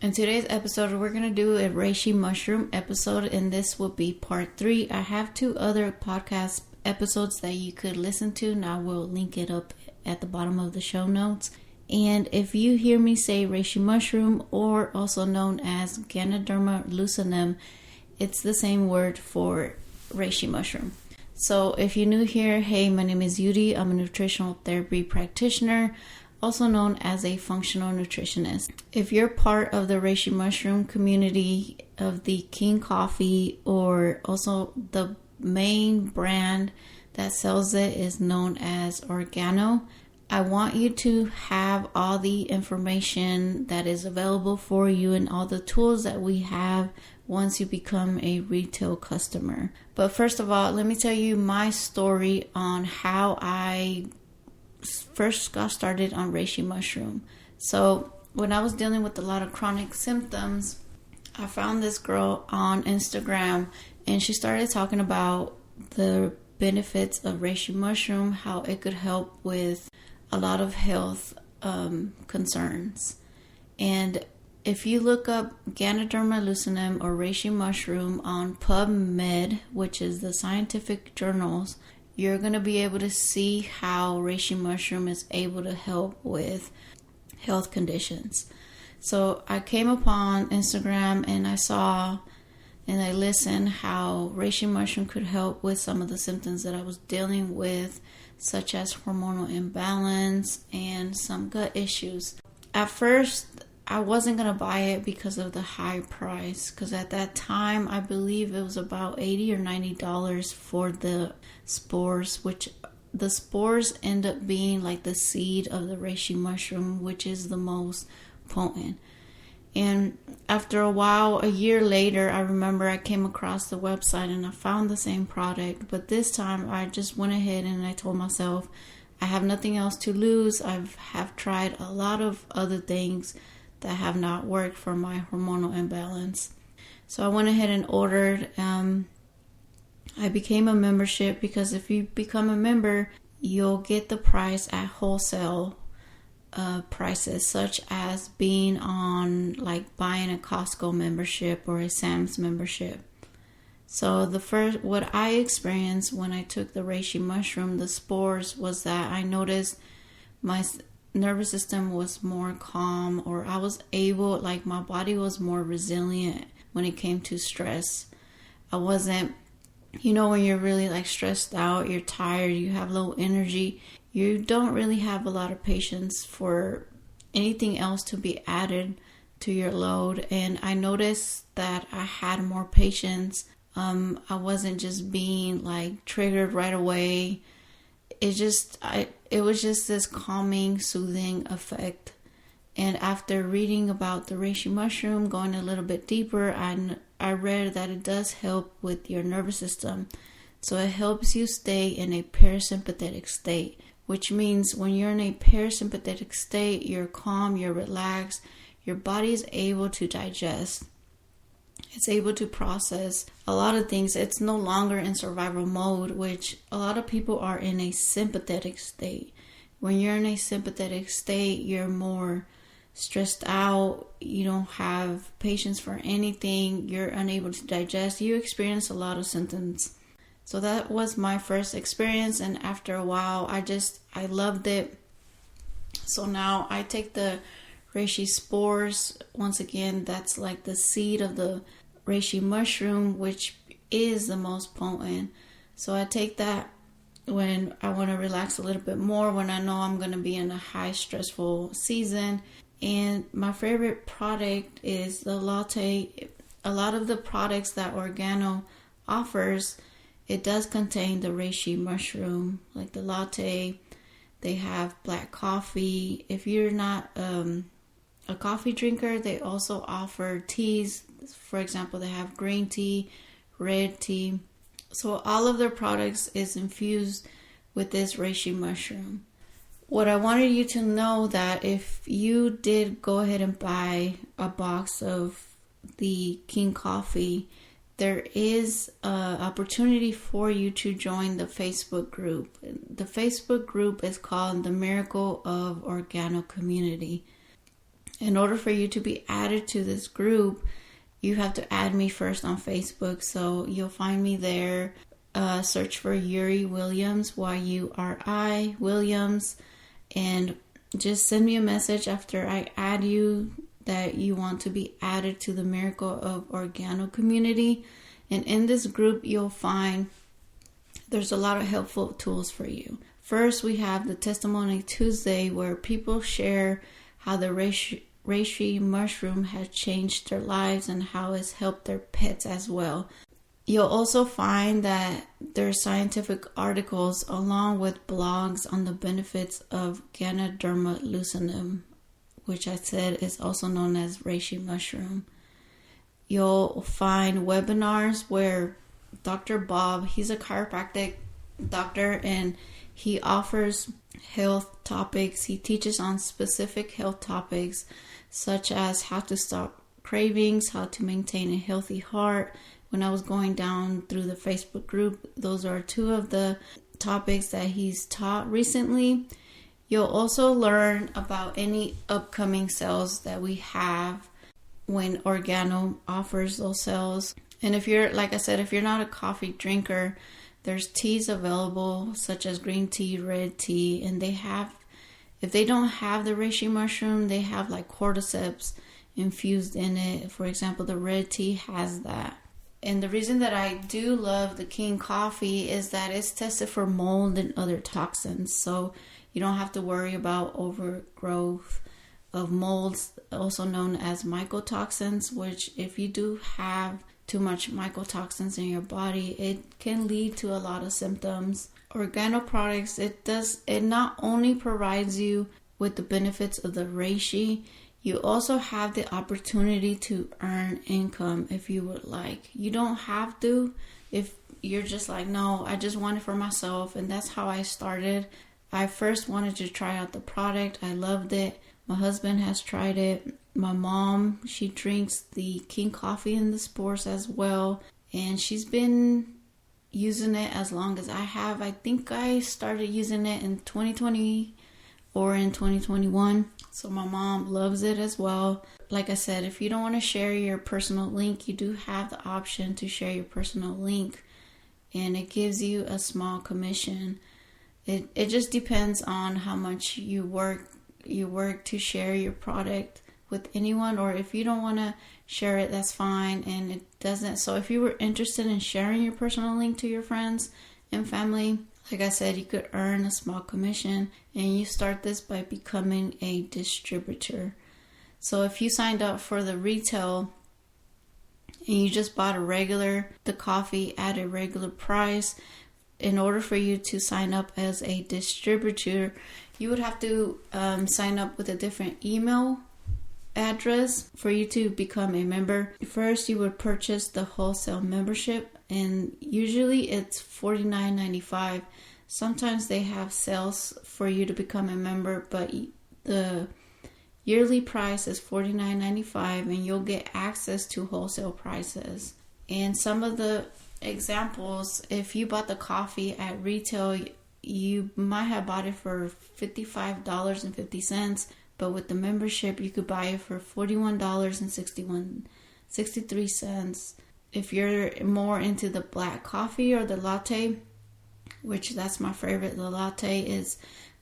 In today's episode, we're going to do a reishi mushroom episode, and this will be part 3. I have 2 other podcast episodes that you could listen to, and I will link it up at the bottom of the show notes. And if you hear me say reishi mushroom, or also known as Ganoderma lucidum, it's the same word for reishi mushroom. So if you're new here, hey, my name is Yuri. I'm a nutritional therapy practitioner, also known as a functional nutritionist. If you're part of the reishi mushroom community of the King Coffee, or also the main brand that sells it is known as Organo, I want you to have all the information that is available for you and all the tools that we have once you become a retail customer. But first of all, let me tell you my story on how I first got started on reishi mushroom. So when I was dealing with a lot of chronic symptoms, I found this girl on Instagram, and she started talking about the benefits of reishi mushroom, how it could help with a lot of health concerns. And if you look up Ganoderma lucidum or reishi mushroom on PubMed, which is the scientific journals, you're going to be able to see how reishi mushroom is able to help with health conditions. So I came upon Instagram and I saw and I listened how reishi mushroom could help with some of the symptoms that I was dealing with, such as hormonal imbalance and some gut issues. At first, I wasn't going to buy it because of the high price, because at that time, I believe it was about $80 or $90 for the spores, which the spores end up being like the seed of the reishi mushroom, which is the most potent. And after a while, a year later, I remember I came across the website and I found the same product. But this time, I just went ahead and I told myself, I have nothing else to lose. I have tried a lot of other things that have not worked for my hormonal imbalance. So I went ahead and ordered. I became a membership, because if you become a member, you'll get the price at wholesale prices, such as being on, like, buying a Costco membership or a Sam's membership. So what I experienced when I took the reishi mushroom, the spores, was that I noticed my nervous system was more calm, or I was able, like, my body was more resilient when it came to stress. I wasn't, when you're really like stressed out, you're tired, you have low energy, you don't really have a lot of patience for anything else to be added to your load. And I noticed that I had more patience. I wasn't just being like triggered right away. It was just this calming, soothing effect. And after reading about the reishi mushroom, going a little bit deeper, I read that it does help with your nervous system. So it helps you stay in a parasympathetic state, which means when you're in a parasympathetic state, you're calm, you're relaxed, your body is able to digest. It's able to process a lot of things. It's no longer in survival mode, which a lot of people are in a sympathetic state. When you're in a sympathetic state, you're more stressed out. You don't have patience for anything. You're unable to digest. You experience a lot of symptoms. So that was my first experience. And after a while, I loved it. So now I take the reishi spores. Once again, that's like the seed of the reishi mushroom, which is the most potent. So I take that when I want to relax a little bit more, when I know I'm going to be in a high stressful season. And my favorite product is the latte. A lot of the products that Organo offers, it does contain the reishi mushroom, like the latte. They have black coffee. If you're not a coffee drinker, they also offer teas. For example, they have green tea, red tea. So all of their products is infused with this reishi mushroom. What I wanted you to know, that if you did go ahead and buy a box of the King Coffee, there is an opportunity for you to join the Facebook group. The Facebook group is called the Miracle of Organo Community. In order for you to be added to this group, you have to add me first on Facebook. So you'll find me there. Search for Yuri Williams, Yuri Williams, and just send me a message after I add you that you want to be added to the Miracle of Organo community. And in this group, you'll find there's a lot of helpful tools for you. First, we have the Testimony Tuesday, where people share how the reishi mushroom has changed their lives and how it's helped their pets as well. You'll also find that there's scientific articles along with blogs on the benefits of Ganoderma lucidum, which I said is also known as reishi mushroom. You'll find webinars where Dr. Bob, he's a chiropractic doctor, and he offers health topics. He teaches on specific health topics such as how to stop cravings, how to maintain a healthy heart. When I was going down through the Facebook group, those are two of the topics that he's taught recently. You'll also learn about any upcoming sales that we have when Organo offers those sales. And if you're, like I said, if you're not a coffee drinker, there's teas available such as green tea, red tea, and they have, if they don't have the reishi mushroom, they have like cordyceps infused in it. For example, the red tea has that. And the reason that I do love the King coffee is that it's tested for mold and other toxins. So you don't have to worry about overgrowth of molds, also known as mycotoxins, which if you do have too much mycotoxins in your body, it can lead to a lot of symptoms. Organo products, it not only provides you with the benefits of the reishi, you also have the opportunity to earn income if you would like. You don't have to if you're just like, no, I just want it for myself. And that's how I started. I first wanted to try out the product. I loved it. My husband has tried it. My mom, she drinks the King coffee and the spores as well. And she's been using it as long as I have. I think I started using it in 2020 or in 2021. So my mom loves it as well. Like I said, if you don't want to share your personal link, you do have the option to share your personal link, and it gives you a small commission. It just depends on how much you work to share your product with anyone, or if you don't want to share it, that's fine. And it doesn't. So if you were interested in sharing your personal link to your friends and family, like I said, you could earn a small commission, and you start this by becoming a distributor. So if you signed up for the retail and you just bought the coffee at a regular price, in order for you to sign up as a distributor, you would have to sign up with a different email address for you to become a member. First, you would purchase the wholesale membership, and usually it's $49.95. Sometimes they have sales for you to become a member, but the yearly price is $49.95, and you'll get access to wholesale prices. And some of the examples, if you bought the coffee at retail, you might have bought it for $55.50, but with the membership, you could buy it for $41.63. If you're more into the black coffee or the latte, which that's my favorite, the latte is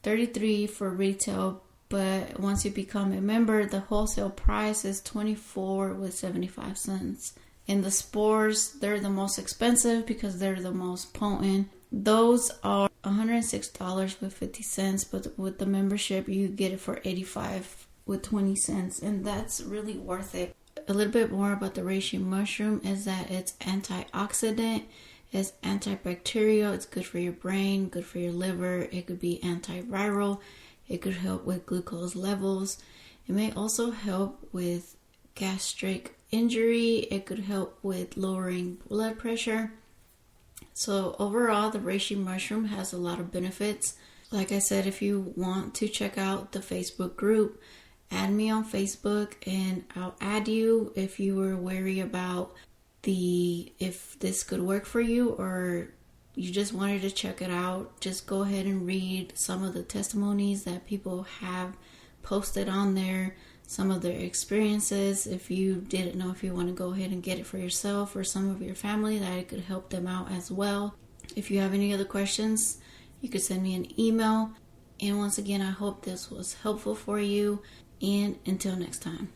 $33 for retail, but once you become a member, the wholesale price is $24.75. And the spores, they're the most expensive because they're the most potent. Those are $106.50, but with the membership, you get it for $85.20, and that's really worth it. A little bit more about the reishi mushroom is that it's antioxidant, it's antibacterial, it's good for your brain, good for your liver. It could be antiviral. It could help with glucose levels. It may also help with gastric injury. It could help with lowering blood pressure. So overall, the reishi mushroom has a lot of benefits. Like I said, if you want to check out the Facebook group, add me on Facebook, and I'll add you if you were wary about if this could work for you, or you just wanted to check it out. Just go ahead and read some of the testimonies that people have posted on there. some of their experiences. If you didn't know if you want to go ahead and get it for yourself or some of your family, that it could help them out as well. If you have any other questions, you could send me an email. And once again, I hope this was helpful for you. And until next time.